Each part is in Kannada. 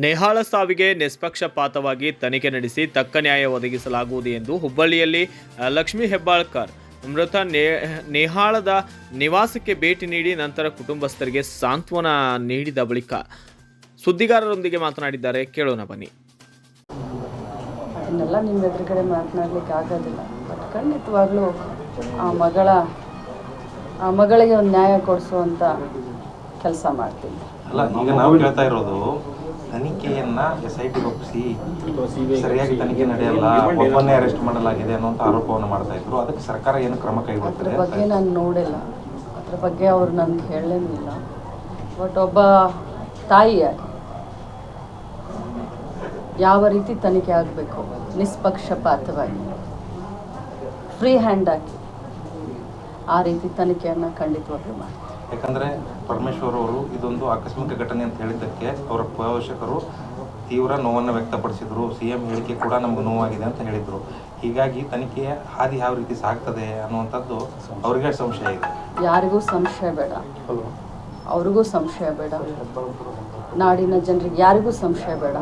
ನೇಹಾಳ ಸಾವಿಗೆ ನಿಷ್ಪಕ್ಷಪಾತವಾಗಿ ತನಿಖೆ ನಡೆಸಿ ತಕ್ಕ ನ್ಯಾಯ ಒದಗಿಸಲಾಗುವುದು ಎಂದು ಹುಬ್ಬಳ್ಳಿಯಲ್ಲಿ ಲಕ್ಷ್ಮೀ ಹೆಬ್ಬಾಳ್ಕರ್ ಮೃತ ನೇಹಾಳದ ನಿವಾಸಕ್ಕೆ ಭೇಟಿ ನೀಡಿ ನಂತರ ಕುಟುಂಬಸ್ಥರಿಗೆ ಸಾಂತ್ವನ ನೀಡಿದ ಬಳಿಕ ಸುದ್ದಿಗಾರರೊಂದಿಗೆ ಮಾತನಾಡಿದ್ದಾರೆ. ಕೇಳೋಣ ಬನ್ನಿ. ಅದನ್ನೆಲ್ಲ ನಿಮ್ಮ ಎದುರುಗಡೆ ಮಾತನಾಡಲಿಕ್ಕೆ ಆಗೋದಿಲ್ಲ. ಬಟ್ ಖಂಡಿತವಾಗ್ಲೂ ಆ ಮಗಳಿಗೆ ಒಂದು ನ್ಯಾಯ ಕೊಡಿಸುವಂಥ ಕೆಲಸ ಮಾಡ್ತೀನಿ. ಅಲ್ಲ, ಈಗ ನಾವು ಹೇಳ್ತಾ ಇರೋದು ತನಿಖೆಯನ್ನ SIT ಒಪ್ಪಿಸಿ ಸರಿಯಾಗಿ ತನಿಖೆ ನಡೆಯಲ್ಲ, ಒಬ್ಬನ್ನೇ ಅರೆಸ್ಟ್ ಮಾಡಲಾಗಿದೆ ಅನ್ನುವಂಥ ಆರೋಪವನ್ನು ಮಾಡ್ತಾ ಇದ್ರು. ಅದಕ್ಕೆ ಸರ್ಕಾರ ಏನು ಕ್ರಮ ಕೈಗೊಳ್ಳುತ್ತದೆ? ಅದ್ರ ಬಗ್ಗೆ ನಾನು ನೋಡಿಲ್ಲ, ಅದ್ರ ಬಗ್ಗೆ ಅವ್ರು ನನಗೆ ಹೇಳಲಿಲ್ಲ. ಬಟ್ ಒಬ್ಬ ತಾಯಿಯಾಗಿ ಯಾವ ರೀತಿ ತನಿಖೆ ಆಗಬೇಕು, ನಿಷ್ಪಕ್ಷಪಾತವಾಗಿ ಫ್ರೀ ಹ್ಯಾಂಡ್ ಆಗಿ ಆ ರೀತಿ ತನಿಖೆಯನ್ನು ಖಂಡಿತವಾಗ್ಲೂ ಮಾಡಿ. ಯಾಕಂದರೆ ಪರಮೇಶ್ವರ್ ಅವರು ಇದೊಂದು ಆಕಸ್ಮಿಕ ಘಟನೆ ಅಂತ ಹೇಳಿದ್ದಕ್ಕೆ ಅವರ ಪೋಷಕರು ತೀವ್ರ ನೋವನ್ನು ವ್ಯಕ್ತಪಡಿಸಿದರು. CM ಹೇಳಿಕೆ ಕೂಡ ನಮ್ಗೆ ನೋವಾಗಿದೆ ಅಂತ ಹೇಳಿದರು. ಹೀಗಾಗಿ ತನಿಖೆಯ ಹಾದಿ ಯಾವ ರೀತಿ ಸಾಗ್ತದೆ ಅನ್ನುವಂಥದ್ದು ಅವರಿಗೆ ಸಂಶಯ ಇದೆ. ಯಾರಿಗೂ ಸಂಶಯ ಬೇಡ, ಅವ್ರಿಗೂ ಸಂಶಯ ಬೇಡ, ನಾಡಿನ ಜನರಿಗೆ ಯಾರಿಗೂ ಸಂಶಯ ಬೇಡ.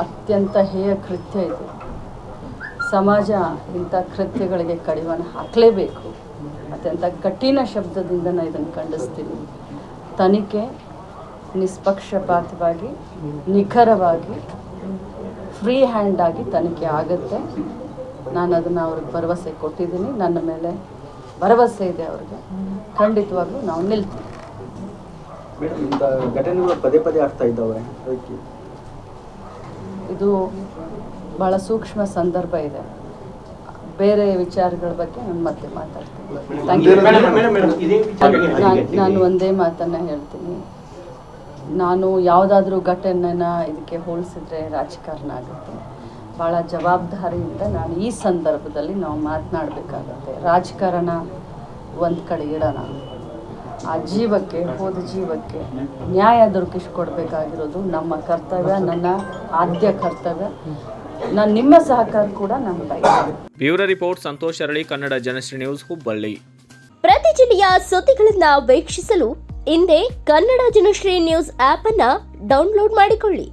ಅತ್ಯಂತ ಹೇಯ ಕೃತ್ಯ ಇದು. ಸಮಾಜ ಇಂಥ ಕೃತ್ಯಗಳಿಗೆ ಕಡಿವಾಣ ಹಾಕಲೇಬೇಕು. ಅತ್ಯಂತ ಕಠಿಣ ಶಬ್ದದಿಂದ ನಾನು ಇದನ್ನು ಖಂಡಿಸ್ತೀನಿ. ತನಿಖೆ ನಿಷ್ಪಕ್ಷಪಾತವಾಗಿ, ನಿಖರವಾಗಿ, ಫ್ರೀ ಹ್ಯಾಂಡ್ ಆಗಿ ತನಿಖೆ ಆಗುತ್ತೆ. ನಾನು ಅದನ್ನು ಅವ್ರಿಗೆ ಭರವಸೆ ಕೊಟ್ಟಿದ್ದೀನಿ. ನನ್ನ ಮೇಲೆ ಭರವಸೆ ಇದೆ ಅವ್ರಿಗೆ. ಖಂಡಿತವಾಗ್ಲೂ ನಾವು ನಿಲ್ತೀವಿ. ಘಟನೆಗಳು ಪದೇ ಪದೇ ಆಗ್ತಾ ಇದ್ದಾವೆ. ಇದು ಭಾಳ ಸೂಕ್ಷ್ಮ ಸಂದರ್ಭ ಇದೆ. ಬೇರೆ ವಿಚಾರಗಳ ಬಗ್ಗೆ ನಾನು ಮತ್ತೆ ಮಾತಾಡ್ತೀನಿ. ನಾನು ಒಂದೇ ಮಾತನ್ನು ಹೇಳ್ತೀನಿ. ನಾನು ಯಾವುದಾದ್ರೂ ಘಟನೆನ ಇದಕ್ಕೆ ಹೋಲಿಸಿದ್ರೆ ರಾಜಕಾರಣ ಆಗುತ್ತೆ. ಭಾಳ ಜವಾಬ್ದಾರಿಯಿಂದ ನಾನು ಈ ಸಂದರ್ಭದಲ್ಲಿ ನಾವು ಮಾತನಾಡಬೇಕಾಗತ್ತೆ. ರಾಜಕಾರಣ ಒಂದು ಕಡೆ ಇಡೋಣ. ಆ ಜೀವಕ್ಕೆ, ಹೋದ ಜೀವಕ್ಕೆ ನ್ಯಾಯ ದೊರಕಿಸಿಕೊಡ್ಬೇಕಾಗಿರೋದು ನಮ್ಮ ಕರ್ತವ್ಯ, ನನ್ನ ಆದ್ಯ ಕರ್ತವ್ಯ. ನಾನು ನಿಮ್ಮ ಸಹಕಾರ ಕೂಡ ನಾನು ಬಯಸ್ತೇನೆ. ಬ್ಯೂರೋ ರಿಪೋರ್ಟ್ ಸಂತೋಷ್ ಅರಳಿ, ಕನ್ನಡ ಜನಶ್ರೀ ನ್ಯೂಸ್, ಹುಬ್ಬಳ್ಳಿ. ಪ್ರತಿ ಜಿಲ್ಲೆಯ ಸುದ್ದಿಗಳನ್ನು ವೀಕ್ಷಿಸಲು ಇಂದೇ ಕನ್ನಡ ಜನಶ್ರೀ ನ್ಯೂಸ್ ಆಪ್ ಅನ್ನು ಡೌನ್ಲೋಡ್ ಮಾಡಿಕೊಳ್ಳಿ.